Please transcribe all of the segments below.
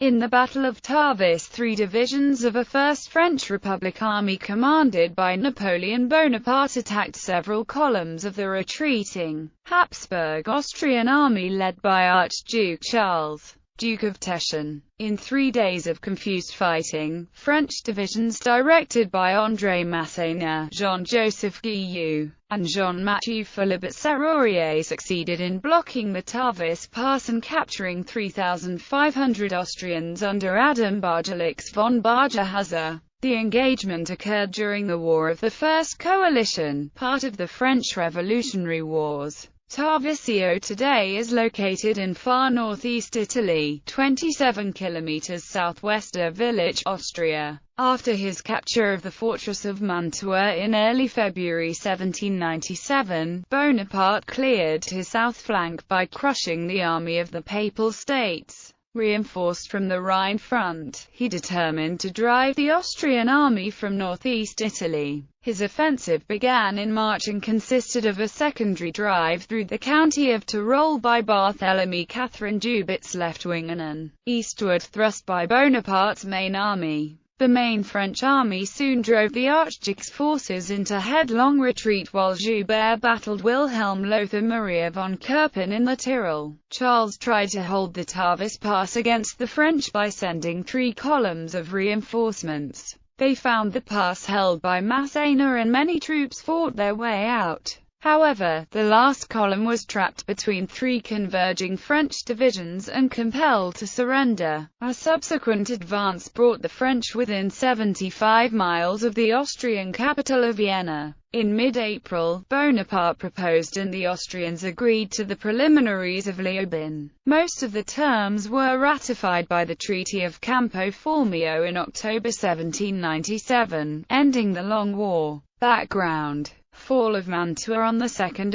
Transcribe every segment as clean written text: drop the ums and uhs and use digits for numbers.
In the Battle of Tarvis, 3 divisions of a First French Republic army commanded by Napoleon Bonaparte attacked several columns of the retreating Habsburg Austrian army led by Archduke Charles, Duke of Teschen. In 3 days of confused fighting, French divisions directed by André Masséna, Jean-Joseph Guilloux, and Jean-Mathieu Philibert-Serrurier succeeded in blocking the Tarvis Pass and capturing 3,500 Austrians under Adam Barjalix von Bargerhauser. The engagement occurred during the War of the First Coalition, part of the French Revolutionary Wars. Tarvisio today is located in far northeast Italy, 27 kilometers southwest of Villach, Austria. After his capture of the fortress of Mantua in early February 1797, Bonaparte cleared his south flank by crushing the army of the Papal States. Reinforced from the Rhine front, he determined to drive the Austrian army from northeast Italy. His offensive began in March and consisted of a secondary drive through the county of Tyrol by Barthélemy Catherine Dubit's left wing and an eastward thrust by Bonaparte's main army. The main French army soon drove the Archduke's forces into headlong retreat while Joubert battled Wilhelm Lothar Maria von Kerpen in the Tyrol. Charles tried to hold the Tarvis Pass against the French by sending 3 columns of reinforcements. They found the pass held by Masséna and many troops fought their way out. However, the last column was trapped between 3 converging French divisions and compelled to surrender. A subsequent advance brought the French within 75 miles of the Austrian capital of Vienna. In mid-April, Bonaparte proposed and the Austrians agreed to the preliminaries of Leoben. Most of the terms were ratified by the Treaty of Campo Formio in October 1797, ending the long war. Background: Fall of Mantua on 2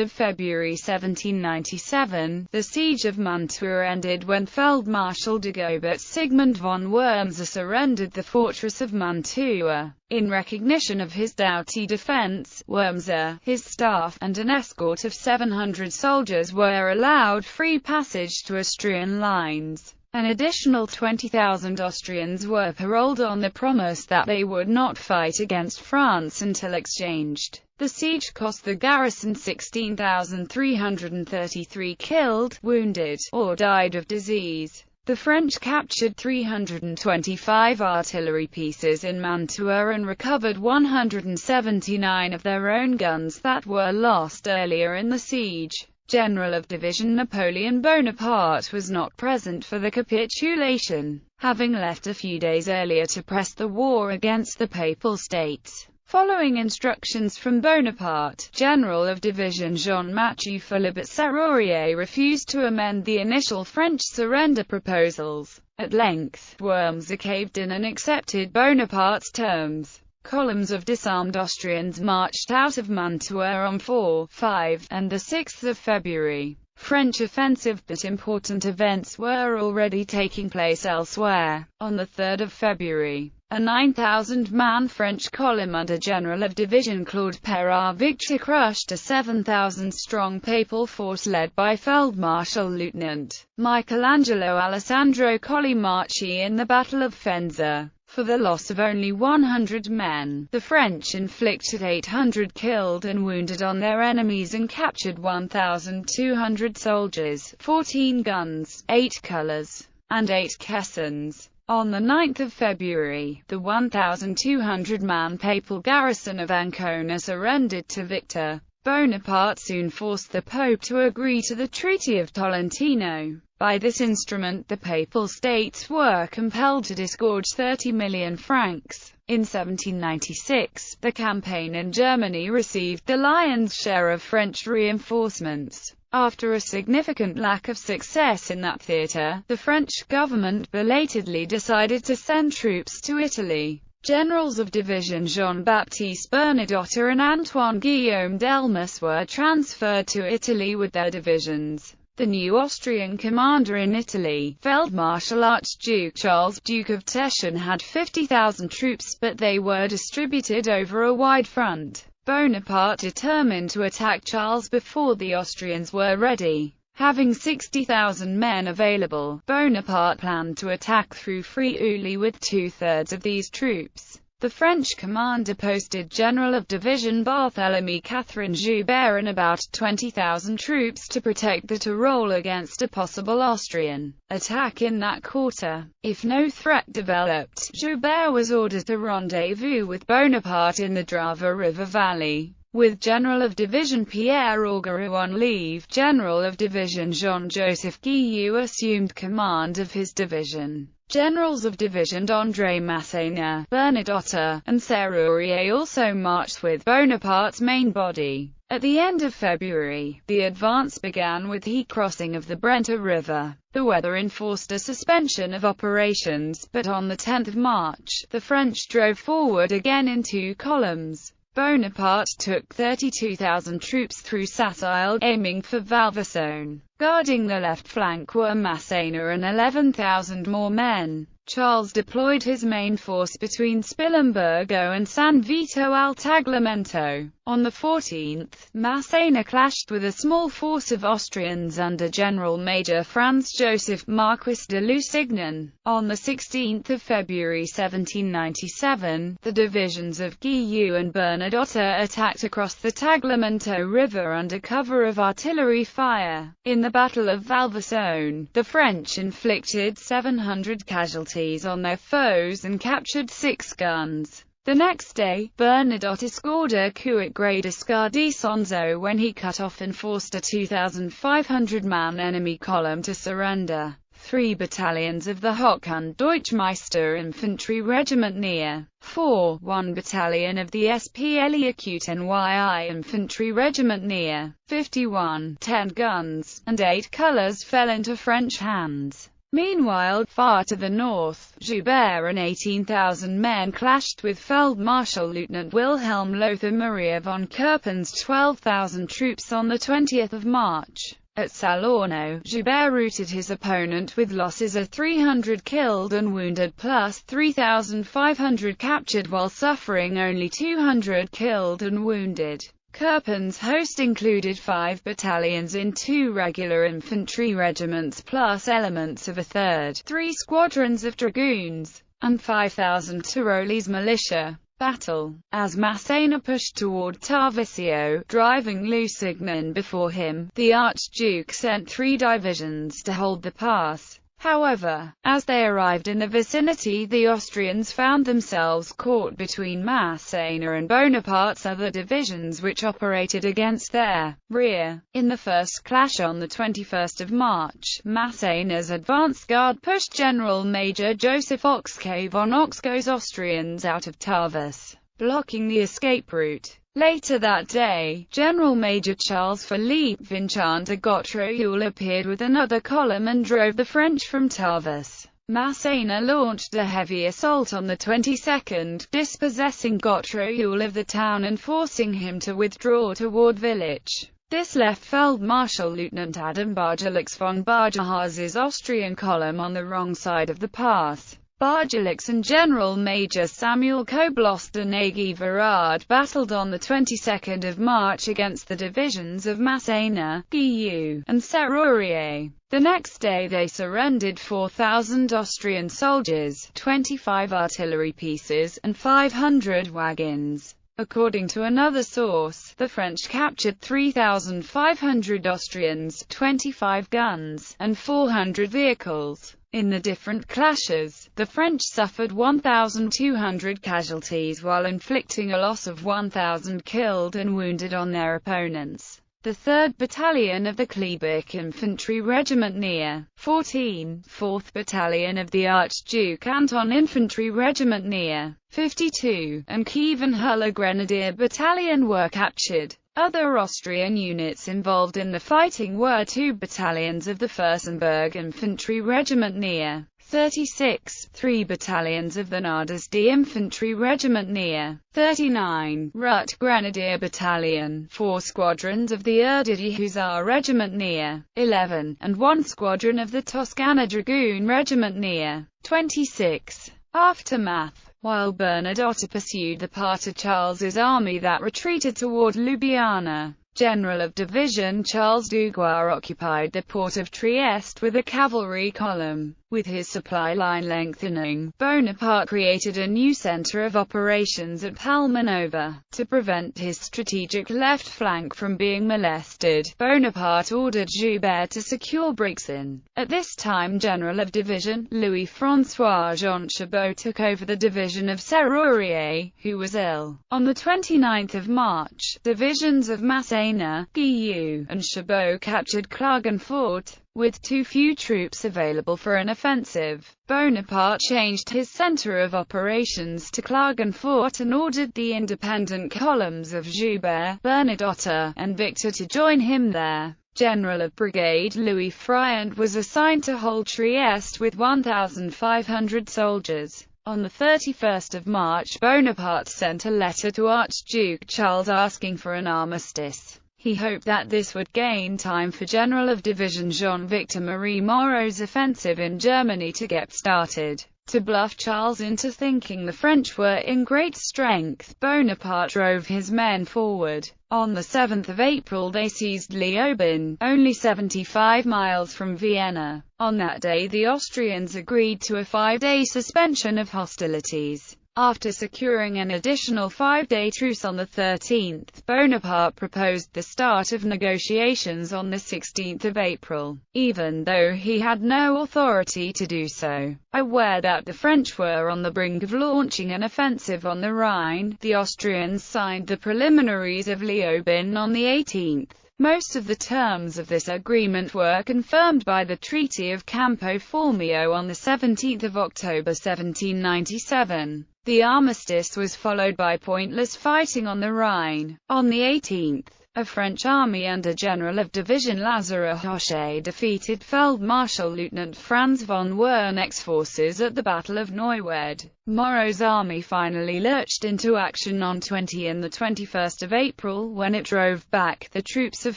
February 1797, the siege of Mantua ended when Feldmarschall Dagobert Sigmund von Wurmser surrendered the fortress of Mantua. In recognition of his doughty defense, Wurmser, his staff, and an escort of 700 soldiers were allowed free passage to Austrian lines. An additional 20,000 Austrians were paroled on the promise that they would not fight against France until exchanged. The siege cost the garrison 16,333 killed, wounded, or died of disease. The French captured 325 artillery pieces in Mantua and recovered 179 of their own guns that were lost earlier in the siege. General of Division Napoleon Bonaparte was not present for the capitulation, having left a few days earlier to press the war against the Papal States. Following instructions from Bonaparte, General of Division Jean-Mathieu Philibert-Serrurier refused to amend the initial French surrender proposals. At length, Wurmser caved in and accepted Bonaparte's terms. Columns of disarmed Austrians marched out of Mantua on 4, 5, and 6 February. French offensive, but important events were already taking place elsewhere. On 3 February, a 9,000-man French column under General of Division Claude Perrin-Victor crushed a 7,000-strong Papal force led by Feldmarschall Lieutenant Michelangelo Alessandro Collimachi in the Battle of Faenza. For the loss of only 100 men, the French inflicted 800 killed and wounded on their enemies and captured 1,200 soldiers, 14 guns, 8 colours, and 8 caissons. On 9 February, the 1,200-man Papal garrison of Ancona surrendered to Victor. Bonaparte soon forced the Pope to agree to the Treaty of Tolentino. By this instrument the Papal States were compelled to disgorge 30 million francs. In 1796, the campaign in Germany received the lion's share of French reinforcements. After a significant lack of success in that theatre, the French government belatedly decided to send troops to Italy. Generals of Division Jean-Baptiste Bernadotte and Antoine-Guillaume Delmas were transferred to Italy with their divisions. The new Austrian commander in Italy, Feldmarschall Archduke Charles, Duke of Teschen, had 50,000 troops, but they were distributed over a wide front. Bonaparte determined to attack Charles before the Austrians were ready. Having 60,000 men available, Bonaparte planned to attack through Friuli with two-thirds of these troops. The French commander posted General of Division Barthélemy Catherine Joubert and about 20,000 troops to protect the Tyrol against a possible Austrian attack in that quarter. If no threat developed, Joubert was ordered to rendezvous with Bonaparte in the Drava River Valley. With General of Division Pierre Augereau on leave, General of Division Jean-Joseph Guillou assumed command of his division. Generals of Division André Masséna, Bernadotte, and Serrurier also marched with Bonaparte's main body. At the end of February, the advance began with the crossing of the Brenta River. The weather enforced a suspension of operations, but on the 10th of March, the French drove forward again in two columns. Bonaparte took 32,000 troops through Sacile, aiming for Valvasone. Guarding the left flank were Masséna and 11,000 more men. Charles deployed his main force between Spilimbergo and San Vito al Tagliamento. On the 14th, Masséna clashed with a small force of Austrians under General Major Franz Joseph Marquis de Lusignan. On the 16th of February 1797, the divisions of Guillou and Bernadotte attacked across the Tagliamento River under cover of artillery fire. In the Battle of Valvasone, the French inflicted 700 casualties on their foes and captured 6 guns. The next day, Bernadotte scored a coup at Gradiscar di Sonzo when he cut off and forced a 2,500-man enemy column to surrender. 3 battalions of the Hoch- und Deutschmeister infantry regiment near 1 battalion of the SPLE Acute NYI infantry regiment near 10 guns, and 8 colours fell into French hands. Meanwhile, far to the north, Joubert and 18,000 men clashed with Feldmarschall Lieutenant Wilhelm Lothar Maria von Kerpen's 12,000 troops on the 20th of March. At Salerno, Joubert routed his opponent with losses of 300 killed and wounded plus 3,500 captured while suffering only 200 killed and wounded. Kerpen's host included 5 battalions in 2 regular infantry regiments plus elements of a third, 3 squadrons of dragoons, and 5,000 Tyrolese militia. Battle. As Masséna pushed toward Tarvisio, driving Lusignan before him, the Archduke sent 3 divisions to hold the pass. However, as they arrived in the vicinity, the Austrians found themselves caught between Masséna and Bonaparte's other divisions which operated against their rear. In the first clash on the 21st of March, Masséna's advance guard pushed General Major Joseph Oxke von Oxko's Austrians out of Tarvis, blocking the escape route. Later that day, General Major Charles-Philippe Vincent de Gautreuil appeared with another column and drove the French from Tarvis. Masséna launched a heavy assault on the 22nd, dispossessing Gautreuil of the town and forcing him to withdraw toward Villach. This left Feldmarschall Lieutenant Adam Barjelix von Bargehaus's Austrian column on the wrong side of the pass. Barjelix and General Major Samuel Kobloster-Nagy-Varard battled on the 22nd of March against the divisions of Masséna, Guillou, and Serrurier. The next day they surrendered 4,000 Austrian soldiers, 25 artillery pieces, and 500 wagons. According to another source, the French captured 3,500 Austrians, 25 guns, and 400 vehicles. In the different clashes, the French suffered 1,200 casualties while inflicting a loss of 1,000 killed and wounded on their opponents. The 3rd Battalion of the Kleeberg Infantry Regiment near 4th Battalion of the Archduke Anton Infantry Regiment near 52, and Kievan-Huller Grenadier Battalion were captured. Other Austrian units involved in the fighting were 2 battalions of the Fürstenberg Infantry Regiment near 36, 3 battalions of the Nardasdi Infantry Regiment near 39, Rut Grenadier Battalion, 4 squadrons of the Erdidi Hussar Regiment near 11, and 1 squadron of the Toscana Dragoon Regiment near 26. Aftermath. While Bernadotte pursued the part of Charles's army that retreated toward Ljubljana, General of Division Charles Dugois occupied the port of Trieste with a cavalry column. With his supply line lengthening, Bonaparte created a new center of operations at Palmanova. To prevent his strategic left flank from being molested, Bonaparte ordered Joubert to secure Brixen. At this time General of Division Louis-François Jean Chabot took over the division of Serrurier, who was ill. On the 29th of March, divisions of Masséna, Guillou, and Chabot captured Klagenfurt. With too few troops available for an offensive, Bonaparte changed his center of operations to Klagenfurt and ordered the independent columns of Joubert, Bernadotte, and Victor to join him there. General of Brigade Louis Friant was assigned to hold Trieste with 1,500 soldiers. On the 31st of March, Bonaparte sent a letter to Archduke Charles asking for an armistice. He hoped that this would gain time for General of Division Jean-Victor Marie Moreau's offensive in Germany to get started. To bluff Charles into thinking the French were in great strength, Bonaparte drove his men forward. On the 7th of April they seized Leoben, only 75 miles from Vienna. On that day the Austrians agreed to a 5-day suspension of hostilities. After securing an additional 5-day truce on the 13th, Bonaparte proposed the start of negotiations on the 16th of April, even though he had no authority to do so. Aware that the French were on the brink of launching an offensive on the Rhine, the Austrians signed the preliminaries of Leoben on the 18th. Most of the terms of this agreement were confirmed by the Treaty of Campo Formio on the 17th of October 1797. The armistice was followed by pointless fighting on the Rhine. On the 18th, a French army under General of Division Lazare Hoche defeated Feldmarschall Lieutenant Franz von Werneck's forces at the Battle of Neuwied. Moreau's army finally lurched into action on 20 and the 21st of April when it drove back the troops of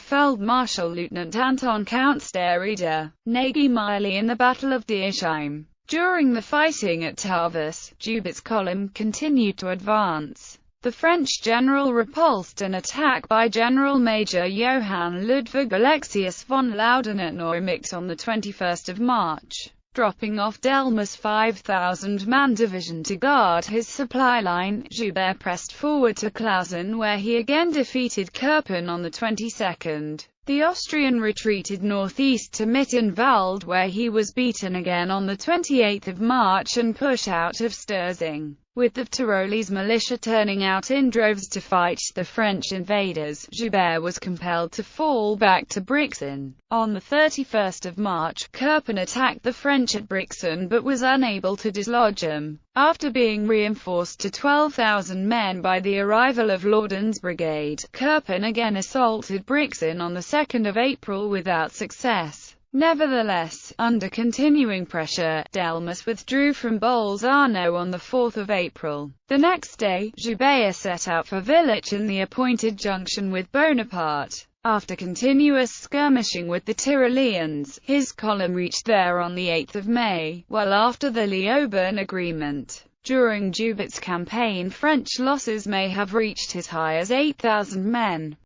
Feldmarschall Lieutenant Anton Count Sterida Negi-Miley in the Battle of Diersheim. During the fighting at Tarvis, Joubert's column continued to advance. The French general repulsed an attack by General Major Johann Ludwig Alexius von Lauden at Neumix on the 21st of March. Dropping off Delmas' 5,000-man division to guard his supply line, Joubert pressed forward to Clausen where he again defeated Kirpen on the 22nd. The Austrian retreated northeast to Mittenwald where he was beaten again on the 28th of March and pushed out of Sterzing. With the Tyrolese militia turning out in droves to fight the French invaders, Joubert was compelled to fall back to Brixen. On the 31st of March, Kirpen attacked the French at Brixen but was unable to dislodge them. After being reinforced to 12,000 men by the arrival of Lauden's brigade, Kirpen again assaulted Brixen on the 2nd of April without success. Nevertheless, under continuing pressure, Delmas withdrew from Bolzano on the 4th of April. The next day, Joubert set out for Villach in the appointed junction with Bonaparte. After continuous skirmishing with the Tyroleans, his column reached there on the 8th of May, well after the Leoben agreement. During Joubert's campaign French losses may have reached as high as 8,000 men.